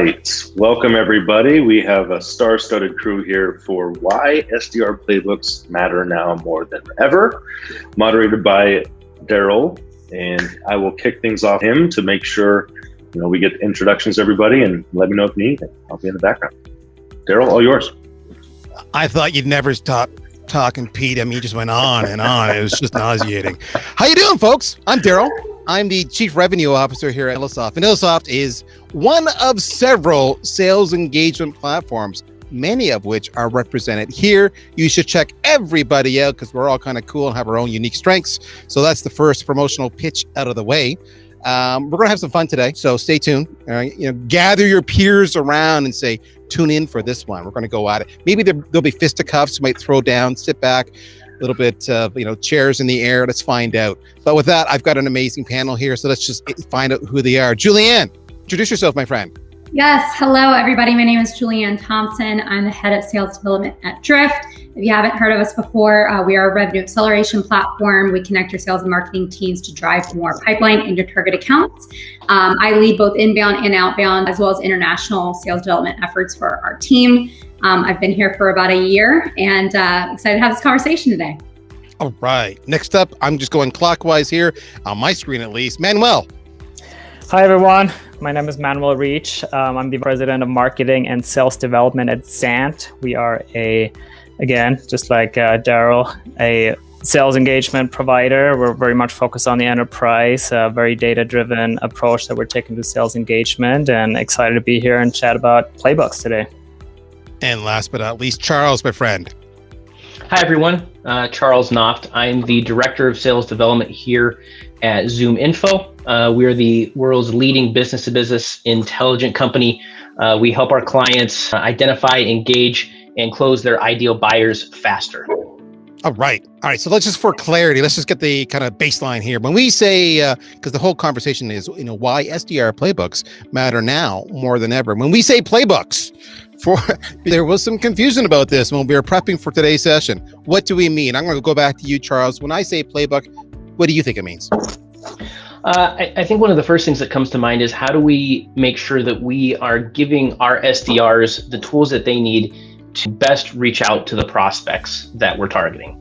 right, welcome everybody. We have a star-studded crew here for Why SDR Playbooks Matter Now More Than Ever, moderated by Darryl, and I will kick things off him to make sure we get introductions to everybody, and let me know if you need anything. I'll be in the background. Darryl, all yours. I thought you'd never stop talking, Pete. I mean, you just went on and on. It was just nauseating. How you doing, folks? I'm Darryl. I'm the Chief Revenue Officer here at VanillaSoft. VanillaSoft is one of several sales engagement platforms, many of which are represented here. You should check everybody out because we're all kind of cool and have our own unique strengths. So that's the first promotional pitch out of the way. We're going to have some fun today, so stay tuned. Gather your peers around and say, tune in for this one. We're going to go at it. Maybe there'll be fisticuffs. You might throw down, sit back, a little bit of, chairs in the air. Let's find out. But with that, I've got an amazing panel here, so let's just find out who they are. Julianne, introduce yourself, my friend. Yes, hello everybody. My name is Julianne Thompson. I'm the head of sales development at Drift. If you haven't heard of us before, we are a revenue acceleration platform. We connect your sales and marketing teams to drive more pipeline in your target accounts. I lead both inbound and outbound, as well as international sales development efforts for our team. I've been here for about a year and excited to have this conversation today. All right. Next up, I'm just going clockwise here on my screen at least. Manuel. Hi, everyone. My name is Manuel Rietzsch. I'm the president of marketing and sales development at XANT. We are again, just like Darryl, a sales engagement provider. We're very much focused on the enterprise, a very data-driven approach that we're taking to sales engagement, and excited to be here and chat about playbooks today. And last but not least, Charles, my friend. Hi, everyone. Charles Knauft. I'm the director of sales development here at ZoomInfo. We're the world's leading business-to-business intelligent company. We help our clients identify, engage, and close their ideal buyers faster. All right. So let's just, for clarity, let's just get the kind of baseline here. When we say, because the whole conversation is, why SDR playbooks matter now more than ever. When we say playbooks, there was some confusion about this when we were prepping for today's session. What do we mean? I'm going to go back to you, Charles. When I say playbook, what do you think it means? I think one of the first things that comes to mind is how do we make sure that we are giving our SDRs the tools that they need to best reach out to the prospects that we're targeting.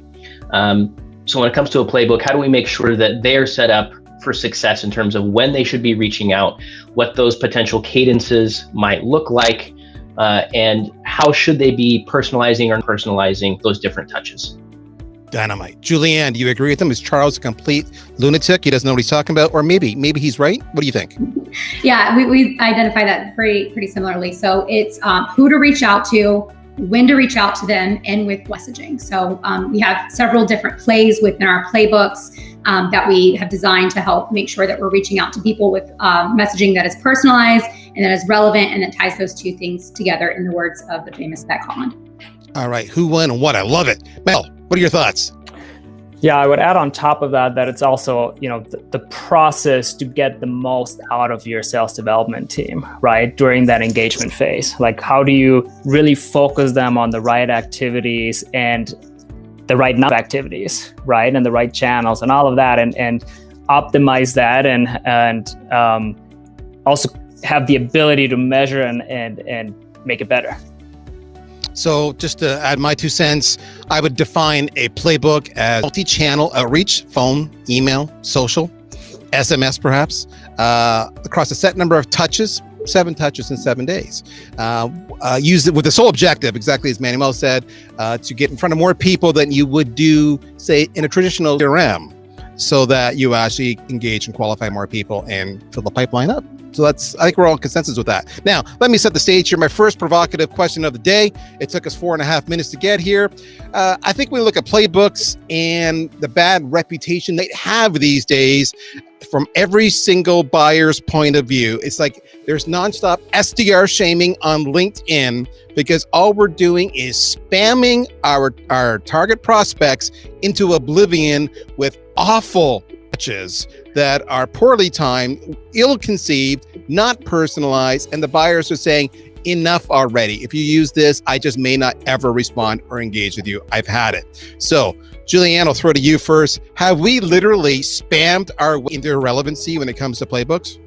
So when it comes to a playbook, how do we make sure that they're set up for success in terms of when they should be reaching out, what those potential cadences might look like, and how should they be personalizing or personalizing those different touches? Dynamite. Julianne, do you agree with him? Is Charles a complete lunatic? He doesn't know what he's talking about? Or maybe he's right? What do you think? Yeah, we identify that pretty similarly. So it's who to reach out to, when to reach out to them, and with messaging. So we have several different plays within our playbooks that we have designed to help make sure that we're reaching out to people with messaging that is personalized and that is relevant and that ties those two things together, in the words of the famous Beck Holland. All right, who, when, and what? I love it. Mel, what are your thoughts? Yeah, I would add on top of that it's also, the process to get the most out of your sales development team, right? During that engagement phase. Like, how do you really focus them on the right activities and the right number of activities, right? And the right channels and all of that, and optimize that and also have the ability to measure and make it better. So just to add my 2 cents, I would define a playbook as multi-channel outreach, phone, email, social, SMS perhaps, across a set number of touches, 7 touches in 7 days. Use it with the sole objective, exactly as Manuel said, to get in front of more people than you would do, say, in a traditional CRM, so that you actually engage and qualify more people and fill the pipeline up. So I think we're all in consensus with that. Now, let me set the stage here. My first provocative question of the day. It took us 4.5 minutes to get here. I think when we look at playbooks and the bad reputation they have these days, from every single buyer's point of view, it's like there's nonstop SDR shaming on LinkedIn because all we're doing is spamming our target prospects into oblivion with awful pitches that are poorly timed, ill-conceived, not personalized, and the buyers are saying, enough already. If you use this, I just may not ever respond or engage with you. I've had it. So, Julianne, I'll throw to you first. Have we literally spammed our way into irrelevancy when it comes to playbooks?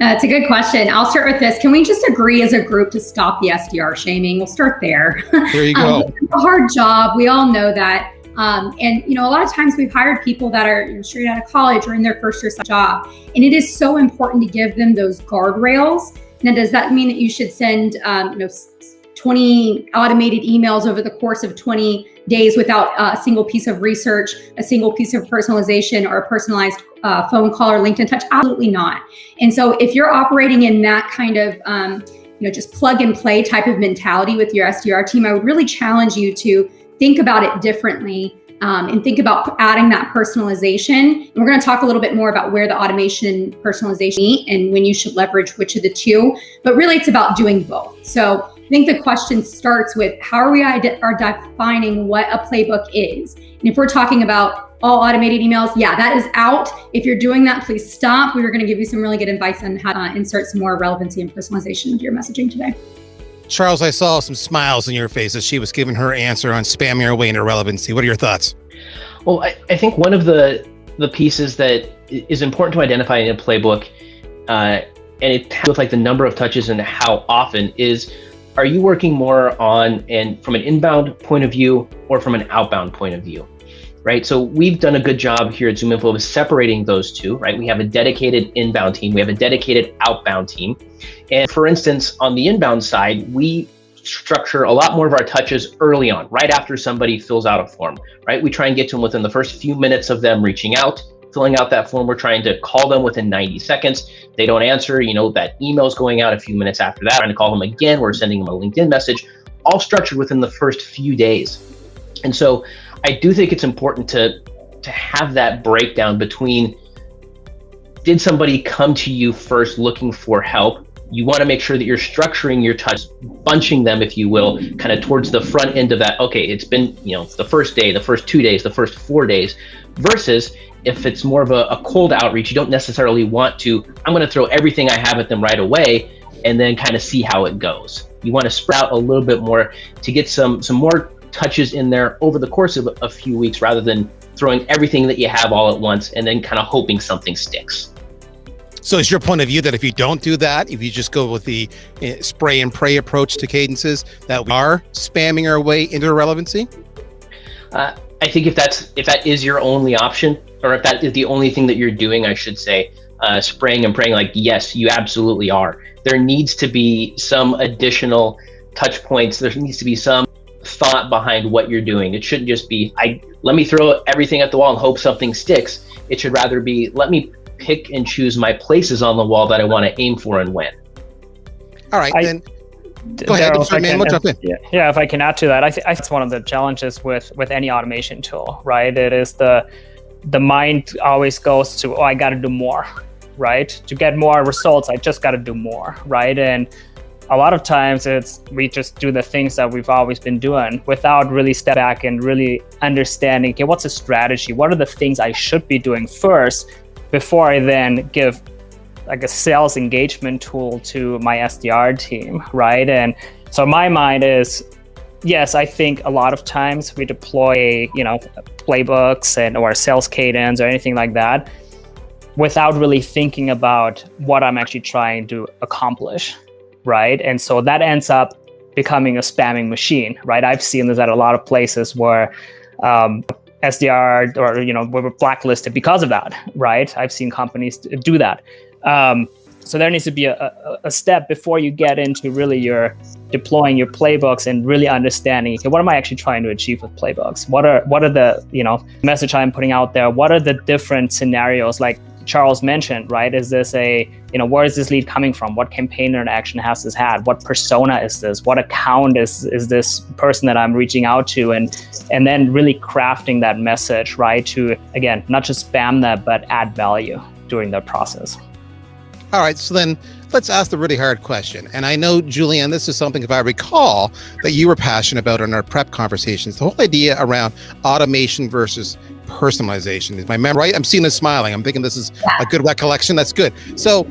It's a good question. I'll start with this. Can we just agree as a group to stop the SDR shaming? We'll start there. There you go. It's a hard job. We all know that. And a lot of times we've hired people that are straight out of college or in their first or second job. And it is so important to give them those guardrails. Now, does that mean that you should send 20 automated emails over the course of 20 days without a single piece of research, a single piece of personalization, or a personalized phone call or LinkedIn touch? Absolutely not. And so if you're operating in that kind of just plug and play type of mentality with your SDR team, I would really challenge you to think about it differently and think about adding that personalization. And we're going to talk a little bit more about where the automation and personalization meet and when you should leverage which of the two. But really, it's about doing both. So I think the question starts with how are we defining what a playbook is? And if we're talking about all automated emails, yeah, that is out. If you're doing that, please stop. We were going to give you some really good advice on how to insert some more relevancy and personalization into your messaging today. Charles, I saw some smiles in your face as she was giving her answer on spamming your way into relevancy. What are your thoughts? Well, I think one of the pieces that is important to identify in a playbook, and it has with like the number of touches and how often is, are you working more on and from an inbound point of view or from an outbound point of view, right? So we've done a good job here at ZoomInfo of separating those two, right? We have a dedicated inbound team. We have a dedicated outbound team. And for instance, on the inbound side, we structure a lot more of our touches early on, right after somebody fills out a form, right? We try and get to them within the first few minutes of them reaching out, filling out that form. We're trying to call them within 90 seconds. They don't answer, that email's going out a few minutes after that. Trying to call them again. We're sending them a LinkedIn message, all structured within the first few days. And so I do think it's important to have that breakdown between, did somebody come to you first looking for help? You want to make sure that you're structuring your touch, bunching them, if you will, kind of towards the front end of that. Okay, it's been, the first day, the first 2 days, the first 4 days, versus if it's more of a cold outreach, you don't necessarily want to, I'm going to throw everything I have at them right away and then kind of see how it goes. You want to spread out a little bit more to get some more touches in there over the course of a few weeks, rather than throwing everything that you have all at once and then kind of hoping something sticks. So is your point of view that if you don't do that, if you just go with the spray and pray approach to cadences, that we are spamming our way into relevancy? I think if that is your only option, or if that is the only thing that you're doing, I should say, spraying and praying, like, yes, you absolutely are. There needs to be some additional touch points. There needs to be some thought behind what you're doing. It shouldn't just be, let me throw everything at the wall and hope something sticks. It should rather be, let me pick and choose my places on the wall that I want to aim for and win. All right, then go ahead. We'll jump in. Yeah, if I can add to that, I think it's one of the challenges with any automation tool, right? It is the mind always goes to, I got to do more, right? To get more results, I just got to do more, right? And a lot of times we just do the things that we've always been doing without really step back and really understanding, okay, what's a strategy? What are the things I should be doing first before I then give like a sales engagement tool to my SDR team, right? And so my mind is, yes, I think a lot of times we deploy, playbooks or sales cadence or anything like that without really thinking about what I'm actually trying to accomplish, right? And so that ends up becoming a spamming machine, right? I've seen this at a lot of places where SDR or, we're blacklisted because of that, right? I've seen companies do that. So there needs to be a step before you get into really your deploying your playbooks and really understanding, okay, what am I actually trying to achieve with playbooks? What are the, message I'm putting out there? What are the different scenarios? Like Charles mentioned, right? Is this where is this lead coming from? What campaign interaction has this had? What persona is this? What account is this person that I'm reaching out to? And then really crafting that message, right? To, again, not just spam that, but add value during that process. All right, so then let's ask the really hard question. And I know, Julianne, this is something, if I recall, that you were passionate about in our prep conversations, the whole idea around automation versus personalization. Is my memory right? I'm seeing this smiling. I'm thinking this is a good recollection. That's good. So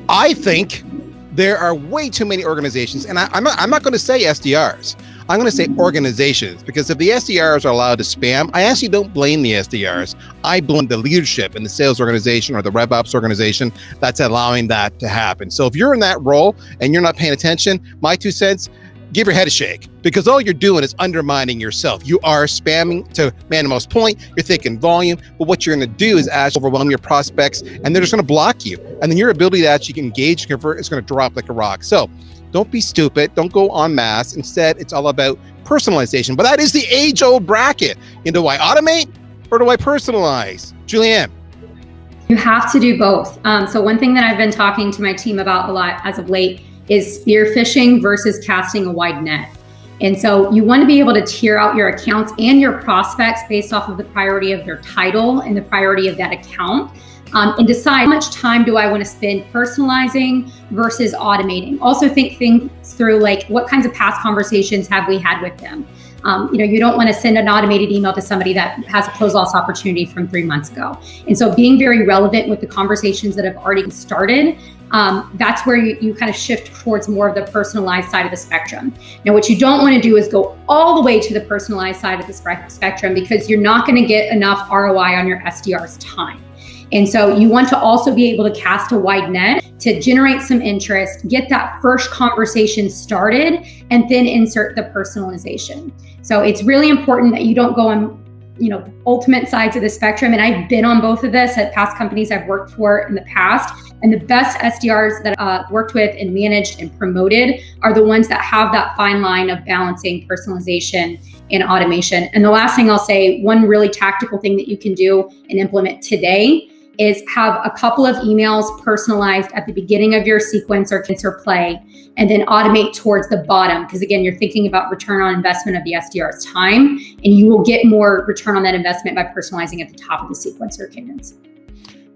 I think there are way too many organizations, and I'm not going to say SDRs. I'm going to say organizations, because if the SDRs are allowed to spam, I actually don't blame the SDRs. I blame the leadership in the sales organization or the RevOps organization that's allowing that to happen. So if you're in that role and you're not paying attention, my 2 cents, give your head a shake, because all you're doing is undermining yourself. You are spamming, to Manuel's point, you're thinking volume, but what you're going to do is actually overwhelm your prospects, and they're just going to block you. And then your ability to actually engage and convert is going to drop like a rock. So don't be stupid. Don't go en masse. Instead, it's all about personalization. But that is the age-old bracket. Do I automate or do I personalize? Julianne. You have to do both. So one thing that I've been talking to my team about a lot as of late is spearfishing versus casting a wide net. And so you want to be able to tier out your accounts and your prospects based off of the priority of their title and the priority of that account, and decide how much time do I want to spend personalizing versus automating. Also think things through, like what kinds of past conversations have we had with them? You don't want to send an automated email to somebody that has a close loss opportunity from 3 months ago. And so being very relevant with the conversations that have already started, that's where you kind of shift towards more of the personalized side of the spectrum. Now, what you don't want to do is go all the way to the personalized side of the spectrum, because you're not going to get enough ROI on your SDR's time. And so you want to also be able to cast a wide net to generate some interest, get that first conversation started, and then insert the personalization. So it's really important that you don't go on, ultimate sides of the spectrum. And I've been on both of this at past companies I've worked for in the past. And the best SDRs that I've worked with and managed and promoted are the ones that have that fine line of balancing personalization and automation. And the last thing I'll say, one really tactical thing that you can do and implement today is have a couple of emails personalized at the beginning of your sequence or play, and then automate towards the bottom. Because again, you're thinking about return on investment of the SDR's time, and you will get more return on that investment by personalizing at the top of the sequence or cadence.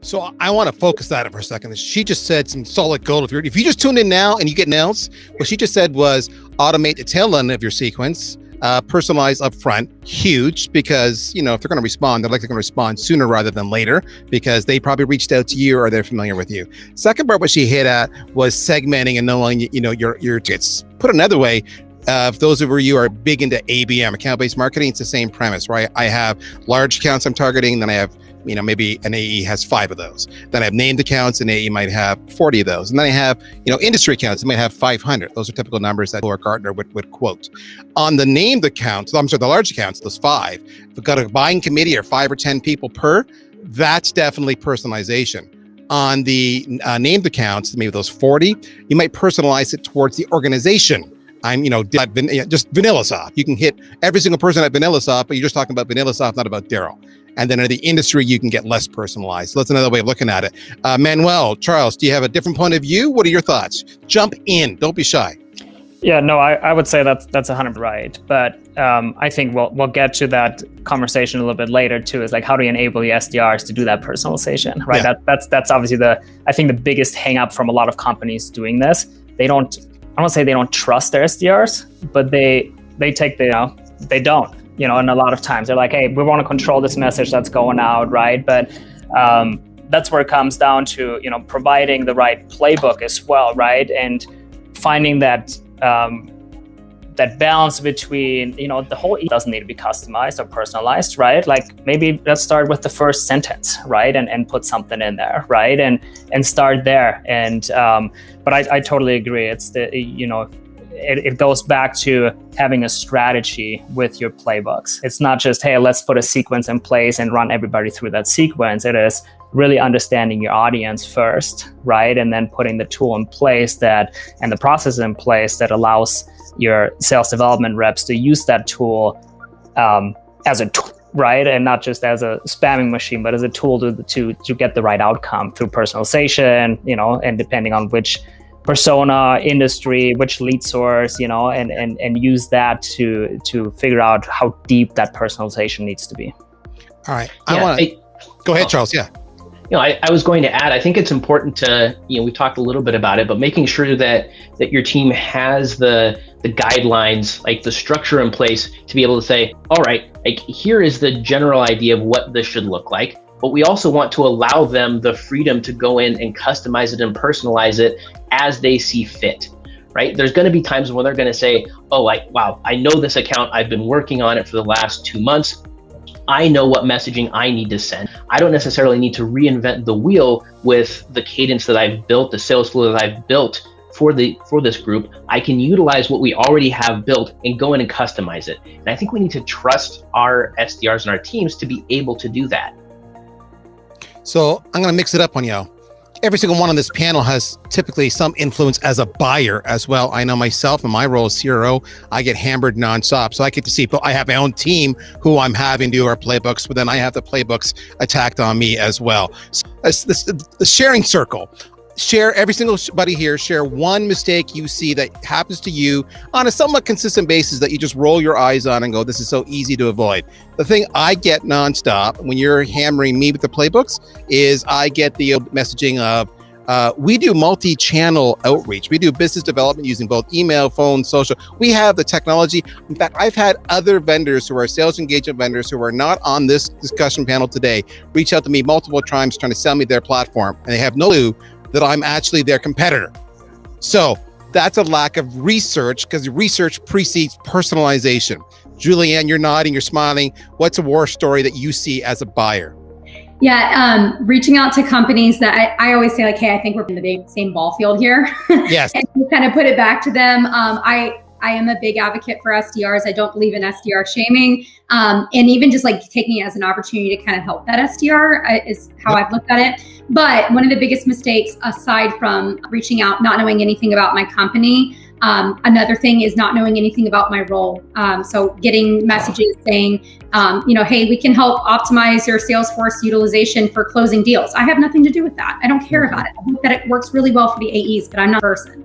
So I want to focus that for a second. She just said some solid gold. If you just tuned in now and you get nails, what she just said was automate the tail end of your sequence, personalize up front. Huge, because if they're going to respond, they're likely going to respond sooner rather than later, because they probably reached out to you or they're familiar with you. Second part, what she hit at was segmenting and knowing your tickets. Put another way, if those of you are big into ABM, account-based marketing, it's the same premise, right? I have large accounts I'm targeting, then I have maybe an AE has 5 of those. Then I have named accounts, and AE might have 40 of those. And then I have, industry accounts, it might have 500. Those are typical numbers that Gartner would quote. On the named accounts, the large accounts, those 5, if we've got a buying committee or 5 or 10 people per, that's definitely personalization. On the named accounts, maybe those 40, you might personalize it towards the organization. Just VanillaSoft. You can hit every single person at VanillaSoft, but you're just talking about VanillaSoft, not about Darryl. And then in the industry, you can get less personalized. So that's another way of looking at it. Manuel, Charles, do you have a different point of view? What are your thoughts? Jump in. Don't be shy. Yeah, no, I would say that's 100% right. But I think we'll get to that conversation a little bit later too. Is like, how do you enable the SDRs to do that personalization, right? Yeah. That's obviously I think the biggest hang up from a lot of companies doing this. I don't say they don't trust their SDRs, but they don't. And a lot of times they're like, hey, we want to control this message that's going out, right? But that's where it comes down to, providing the right playbook as well, right? And finding that that balance between, the whole doesn't need to be customized or personalized, right? Like maybe let's start with the first sentence, right? And put something in there, right? And start there. And but I totally agree. It's it goes back to having a strategy with your playbooks. It's not just, hey, let's put a sequence in place and run everybody through that sequence. It is really understanding your audience first, right? And then putting the tool in place and the process in place that allows your sales development reps to use that tool as a tool, right? And not just as a spamming machine, but as a tool to get the right outcome through personalization, and depending on which persona, industry, which lead source, and use that to figure out how deep that personalization needs to be. All right. Go ahead, Charles. Yeah. I was going to add, I think it's important to, we talked a little bit about it, but making sure that your team has the guidelines, like the structure in place to be able to say, all right, like here is the general idea of what this should look like. But we also want to allow them the freedom to go in and customize it and personalize it as they see fit, right? There's going to be times when they're going to say, oh, wow, I know this account. I've been working on it for the last 2 months. I know what messaging I need to send. I don't necessarily need to reinvent the wheel with the cadence that I've built, the sales flow that I've built for this group. I can utilize what we already have built and go in and customize it. And I think we need to trust our SDRs and our teams to be able to do that. So I'm going to mix it up on you. Every single one on this panel has typically some influence as a buyer as well. I know myself in my role as CRO, I get hammered nonstop. So I get to see, but I have my own team who I'm having do our playbooks, but then I have the playbooks attacked on me as well. So the sharing circle. Share, every single buddy here, share one mistake you see that happens to you on a somewhat consistent basis that you just roll your eyes on and go, this is so easy to avoid. The thing I get nonstop when you're hammering me with the playbooks is I get the messaging of, we do multi-channel outreach. We do business development using both email, phone, social. We have the technology. In fact, I've had other vendors who are sales engagement vendors who are not on this discussion panel today reach out to me multiple times trying to sell me their platform, and they have no clue that I'm actually their competitor. So that's a lack of research, because research precedes personalization. Julianne, you're nodding, you're smiling. What's a war story that you see as a buyer? Yeah, reaching out to companies that I always say, like, hey, I think we're in the same ball field here. Yes. And kind of put it back to them. I am a big advocate for SDRs. I don't believe in SDR shaming. And even just like taking it as an opportunity to kind of help that SDR is how I've looked at it. But one of the biggest mistakes, aside from reaching out, not knowing anything about my company, another thing is not knowing anything about my role. So getting messages saying, hey, we can help optimize your Salesforce utilization for closing deals. I have nothing to do with that. I don't care about it. I think that it works really well for the AEs, but I'm not a person.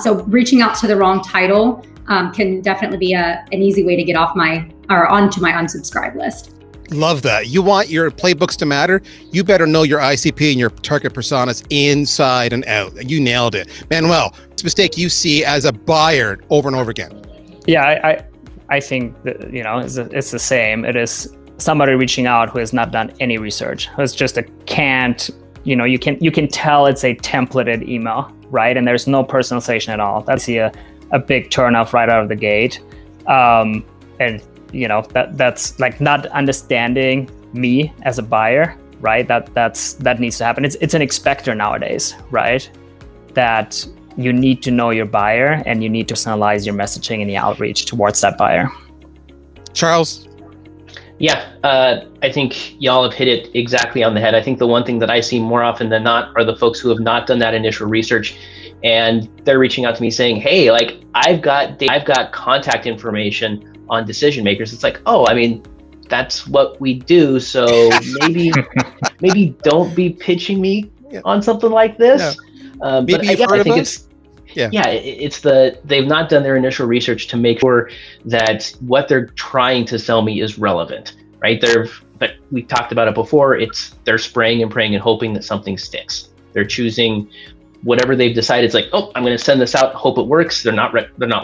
So reaching out to the wrong title can definitely be an easy way to get off onto my unsubscribe list. Love that. You want your playbooks to matter? You better know your ICP and your target personas inside and out. You nailed it. Manuel, what's a mistake you see as a buyer over and over again? Yeah, I think that, it's the same. It is somebody reaching out who has not done any research. It's just a canned, you can tell it's a templated email, right? And there's no personalization at all. That's a big turnoff right out of the gate. And that's like not understanding me as a buyer, right? That needs to happen. It's an expector nowadays, right? That you need to know your buyer and you need to personalize your messaging and the outreach towards that buyer. Charles? Yeah, I think y'all have hit it exactly on the head. I think the one thing that I see more often than not are the folks who have not done that initial research, and they're reaching out to me saying, hey, like I've got contact information on decision makers. It's like, oh, I mean, that's what we do. So maybe don't be pitching me on something like this. Yeah. But I think it's they've not done their initial research to make sure that what they're trying to sell me is relevant, right? But we talked about it before. They're spraying and praying and hoping that something sticks. They're choosing whatever they've decided. It's like, oh, I'm going to send this out, hope it works. They're not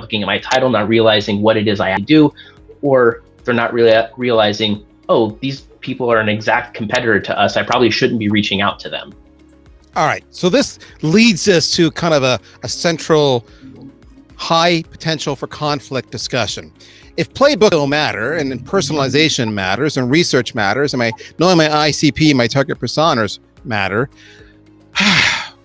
looking at my title, not realizing what it is I have to do, or they're not really realizing, oh, these people are an exact competitor to us. I probably shouldn't be reaching out to them. All right. So this leads us to kind of a central high potential for conflict discussion. If playbook matter and personalization matters and research matters and knowing my ICP, my target personas matter,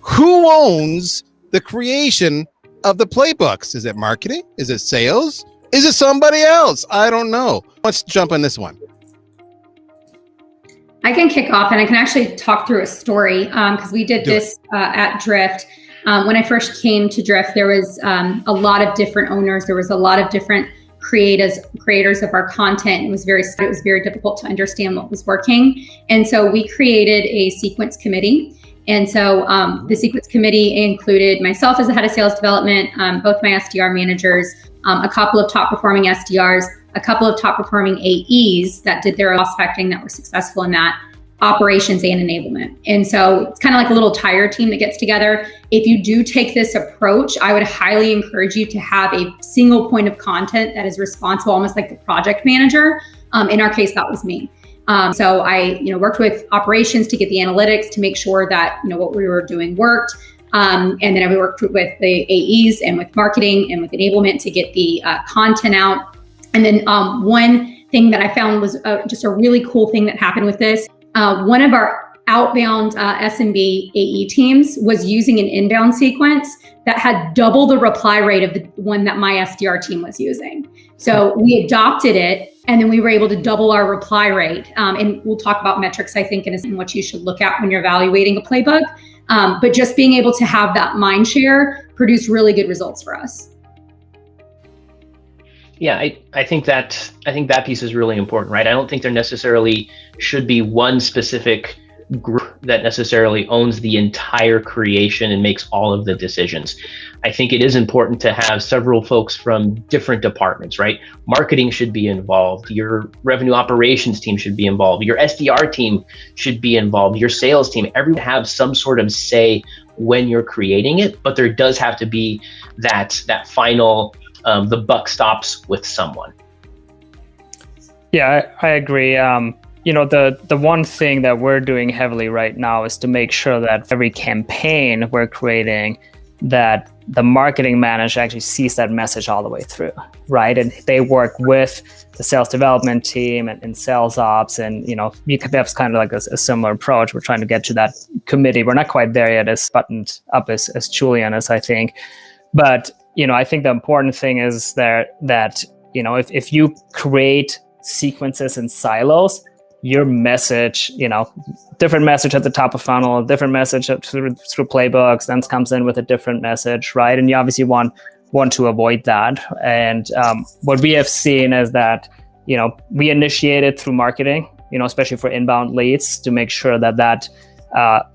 who owns the creation of the playbooks? Is it marketing? Is it sales? Is it somebody else? I don't know. Let's jump on this one. I can kick off, and I can actually talk through a story because we did this at Drift. When I first came to Drift, there was a lot of different owners. There was a lot of different creators of our content. It was very difficult to understand what was working. And so we created a sequence committee. And so the sequence committee included myself as the head of sales development, both my SDR managers, a couple of top performing SDRs, a couple of top performing AEs that did their prospecting that were successful in that, operations and enablement. And so it's kind of like a little tire team that gets together. If you do take this approach, I would highly encourage you to have a single point of content that is responsible, almost like the project manager. In our case, that was me. So I, worked with operations to get the analytics to make sure that, what we were doing worked. And then I worked with the AEs and with marketing and with enablement to get the content out. And then one thing that I found was just a really cool thing that happened with this. One of our outbound SMB AE teams was using an inbound sequence that had double the reply rate of the one that my SDR team was using. So we adopted it, and then we were able to double our reply rate. And we'll talk about metrics, I think, and what you should look at when you're evaluating a playbook. But just being able to have that mind share produced really good results for us. Yeah, I think that piece is really important, right? I don't think there necessarily should be one specific group that necessarily owns the entire creation and makes all of the decisions. I think it is important to have several folks from different departments, right? Marketing should be involved. Your revenue operations team should be involved. Your SDR team should be involved. Your sales team, everyone have some sort of say when you're creating it, but there does have to be that final, the buck stops with someone. Yeah, I agree. The one thing that we're doing heavily right now is to make sure that every campaign we're creating, that the marketing manager actually sees that message all the way through, right? And they work with the sales development team and sales ops, and you could have kind of like a similar approach. We're trying to get to that committee. We're not quite there yet, as buttoned up as Julianne is, I think. But I think the important thing is that if you create sequences in silos, your message, different message at the top of funnel, different message through playbooks, then comes in with a different message, right? And you obviously want to avoid that. And what we have seen is that, we initiated through marketing, especially for inbound leads, to make sure that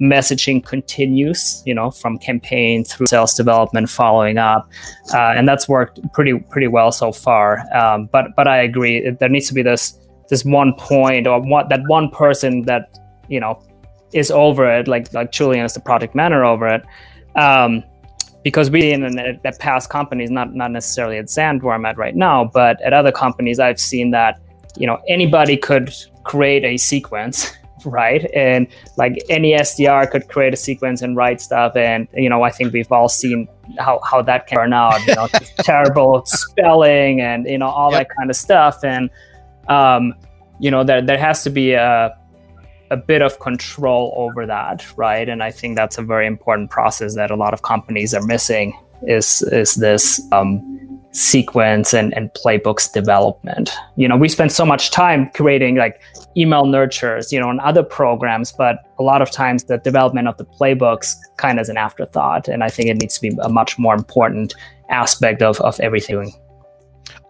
messaging continues, from campaign through sales development, following up, and that's worked pretty well so far. But I agree, there needs to be this one point, or that one person that is over it, like Julianne is the project manager over it, because we at past companies, not necessarily at XANT where I'm at right now, but at other companies, I've seen that anybody could create a sequence, right? And like any SDR could create a sequence and write stuff, and I think we've all seen how that can turn out, terrible spelling and all that kind of stuff. And there has to be a bit of control over that, right? And I think that's a very important process that a lot of companies are missing is this sequence and playbooks development. We spend so much time creating like email nurtures, and other programs, but a lot of times the development of the playbooks kind of is an afterthought. And I think it needs to be a much more important aspect of everything.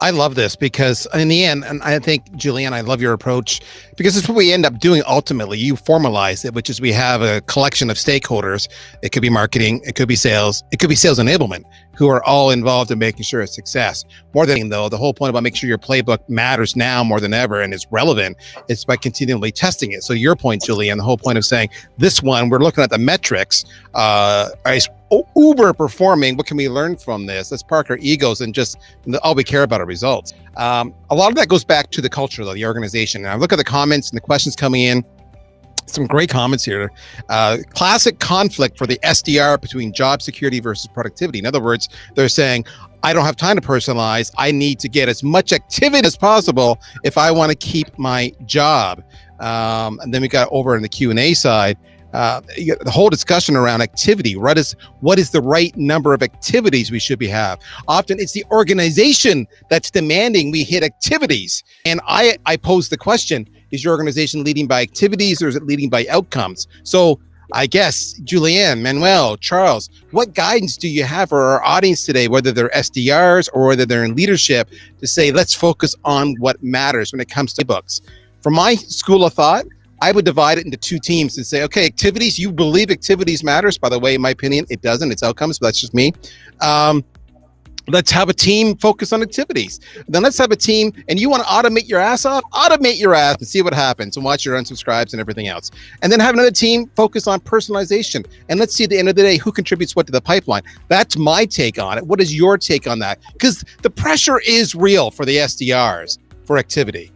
I love this because in the end, and I think, Julianne, I love your approach, because it's what we end up doing ultimately. You formalize it, which is we have a collection of stakeholders. It could be marketing, it could be sales enablement, who are all involved in making sure it's success. More than though, the whole point about making sure your playbook matters now more than ever and is relevant, it's by continually testing it. So your point, Julianne, the whole point of saying this one, we're looking at the metrics, is uber performing. What can we learn from this? Let's park our egos and just all we care about are results. A lot of that goes back to the culture, though, the organization. And I look at the comments and the questions coming in. Some great comments here. Classic conflict for the SDR between job security versus productivity. In other words, they're saying, I don't have time to personalize. I need to get as much activity as possible if I want to keep my job. And then we got over in the Q&A side, the whole discussion around activity. What is the right number of activities we should have? Often it's the organization that's demanding we hit activities. And I pose the question, is your organization leading by activities or is it leading by outcomes? So I guess, Julianne, Manuel, Charles, what guidance do you have for our audience today, whether they're SDRs or whether they're in leadership, to say, let's focus on what matters when it comes to books? From my school of thought, I would divide it into two teams and say, okay, activities, you believe activities matters. By the way, in my opinion, it doesn't, it's outcomes, but that's just me. Let's have a team focus on activities. Then let's have a team, and you want to automate your ass off? Automate your ass and see what happens and watch your unsubscribes and everything else. And then have another team focus on personalization. And let's see at the end of the day, who contributes what to the pipeline. That's my take on it. What is your take on that? Because the pressure is real for the SDRs for activity.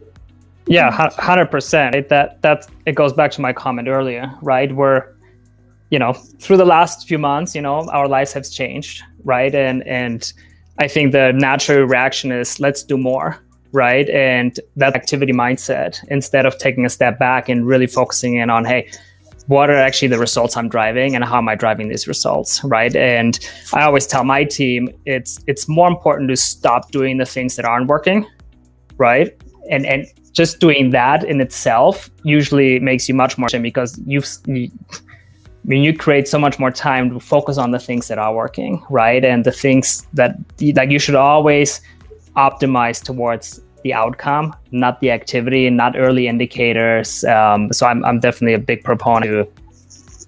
Yeah, 100%. It goes back to my comment earlier, right? Where through the last few months, our lives have changed, right? And I think the natural reaction is let's do more, right? And that activity mindset, instead of taking a step back and really focusing in on, hey, what are actually the results I'm driving and how am I driving these results, right? And I always tell my team, it's more important to stop doing the things that aren't working, right? And just doing that in itself usually makes you much more, because you create so much more time to focus on the things that are working, right? And the things that you should always optimize towards the outcome, not the activity, not early indicators. So I'm definitely a big proponent to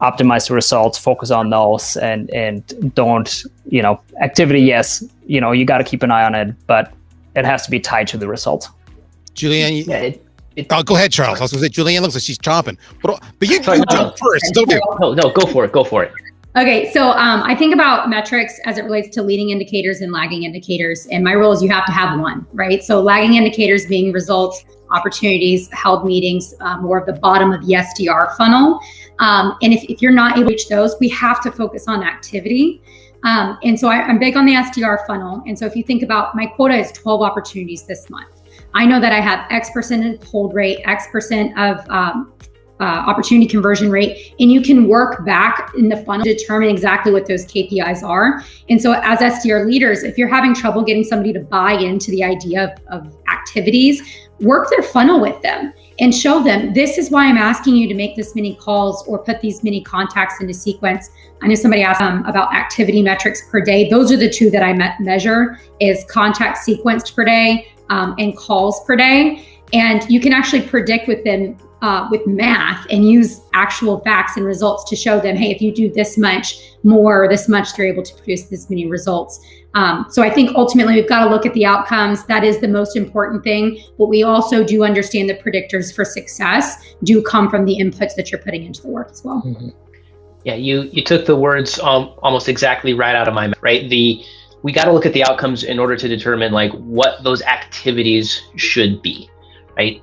optimize the results, focus on those, and don't, activity, yes, you got to keep an eye on it, but it has to be tied to the result. Julianne, go ahead, Charles. I was going to say, Julianne looks like she's chomping, but you jump first. Don't do. No, go for it. Okay, so I think about metrics as it relates to leading indicators and lagging indicators. And my rule is you have to have one, right? So lagging indicators being results, opportunities, held meetings, more of the bottom of the SDR funnel. And if you're not able to reach those, we have to focus on activity. And so I'm big on the SDR funnel. And so if you think about my quota is 12 opportunities this month. I know that I have X% of hold rate, X% of opportunity conversion rate, and you can work back in the funnel to determine exactly what those KPIs are. And so as SDR leaders, if you're having trouble getting somebody to buy into the idea of activities, work their funnel with them and show them, this is why I'm asking you to make this many calls or put these many contacts into sequence. I know somebody asked about activity metrics per day. Those are the two that I measure, is contact sequenced per day and calls per day. And you can actually predict with them with math and use actual facts and results to show them, hey, if you do this much more, this much, they're able to produce this many results. So I think ultimately we've got to look at the outcomes. That is the most important thing. But we also do understand the predictors for success do come from the inputs that you're putting into the work as well. Mm-hmm. Yeah, you took the words almost exactly right out of my mouth, right? We got to look at the outcomes in order to determine like what those activities should be, right?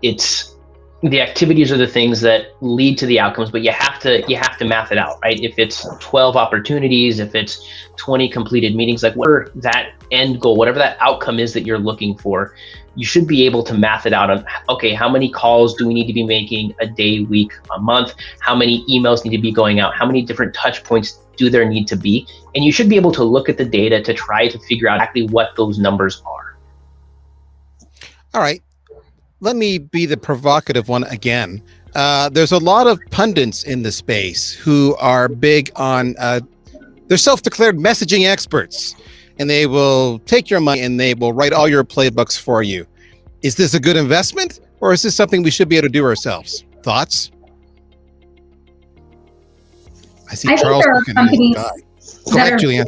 The activities are the things that lead to the outcomes, but you have to math it out, right? If it's 12 opportunities, if it's 20 completed meetings, like whatever that end goal, whatever that outcome is that you're looking for, you should be able to math it out on, okay, how many calls do we need to be making a day, week, a month? How many emails need to be going out? How many different touch points do there need to be? And you should be able to look at the data to try to figure out exactly what those numbers are. All right. Let me be the provocative one again. There's a lot of pundits in the space who are big on, they're self-declared messaging experts, and they will take your money and they will write all your playbooks for you. Is this a good investment, or is this something we should be able to do ourselves? Thoughts? I see Charles looking at the guy. Go ahead, Julianne.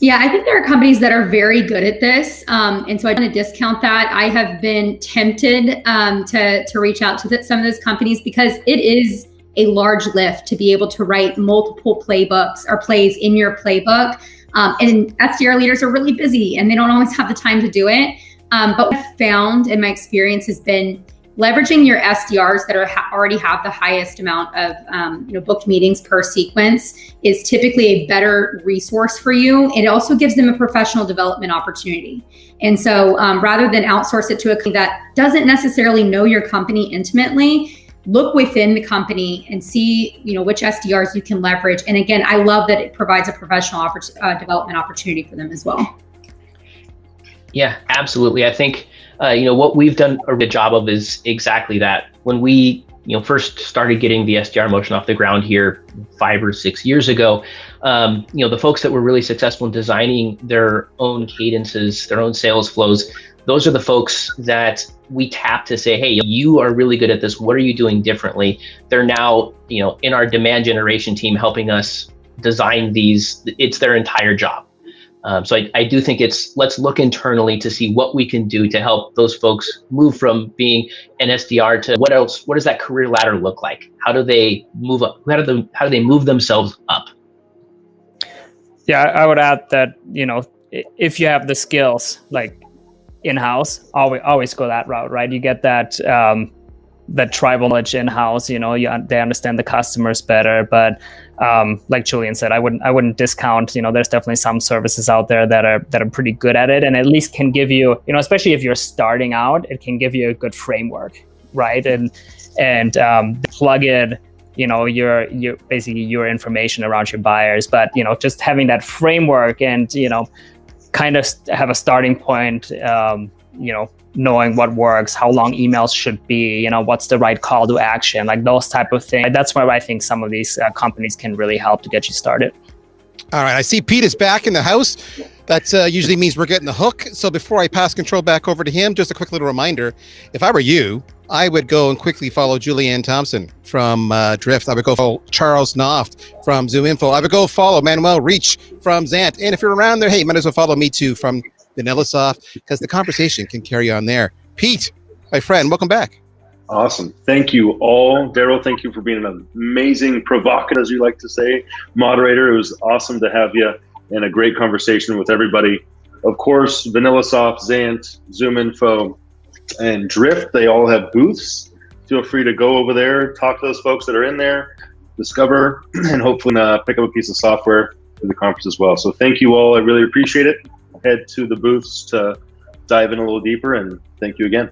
Yeah, I think there are companies that are very good at this. And so I don't want to discount that. I have been tempted to reach out to some of those companies because it is a large lift to be able to write multiple playbooks or plays in your playbook. And SDR leaders are really busy and they don't always have the time to do it. But what I've found in my experience has been leveraging your SDRs that are already have the highest amount of booked meetings per sequence is typically a better resource for you. It also gives them a professional development opportunity. And so rather than outsource it to a company that doesn't necessarily know your company intimately, look within the company and see which SDRs you can leverage. And again, I love that it provides a professional development opportunity for them as well. Yeah, absolutely. I think what we've done a good job of is exactly that. When we first started getting the SDR motion off the ground here 5 or 6 years ago, the folks that were really successful in designing their own cadences, their own sales flows, those are the folks that we tap to say, hey, you are really good at this. What are you doing differently? They're now, in our demand generation team helping us design these. It's their entire job. So I do think let's look internally to see what we can do to help those folks move from being an SDR to what else. What does that career ladder look like? How do they move up? How do they move themselves up? Yeah, I would add that if you have the skills like in-house, always go that route, right? You get that that tribal knowledge in-house. You know, they understand the customers better. But like Julian said, I wouldn't discount. You know, there's definitely some services out there that are pretty good at it, and at least can give you, you know, especially if you're starting out, it can give you a good framework, right? And plug in, you know, your basically your information around your buyers. But, you know, just having that framework and, you know, kind of have a starting point, you know, knowing what works, how long emails should be, you know, what's the right call to action, like those type of things. That's where I think some of these companies can really help to get you started. All right, I see Pete is back in the house. That usually means we're getting the hook. So before I pass control back over to him, just a quick little reminder. If I were you, I would go and quickly follow Julianne Thompson from Drift. I would go follow Charles Knauft from ZoomInfo. I would go follow Manuel Rietzsch from XANT. And if you're around there, hey, you might as well follow me too from VanillaSoft, because the conversation can carry on there. Pete, my friend, welcome back. Awesome. Thank you all. Darryl, thank you for being an amazing, provocative, as you like to say, moderator. It was awesome to have you and a great conversation with everybody. Of course, VanillaSoft, XANT, ZoomInfo, and Drift, they all have booths. Feel free to go over there, talk to those folks that are in there, discover, and hopefully pick up a piece of software for the conference as well. So thank you all. I really appreciate it. Head to the booths to dive in a little deeper, and thank you again.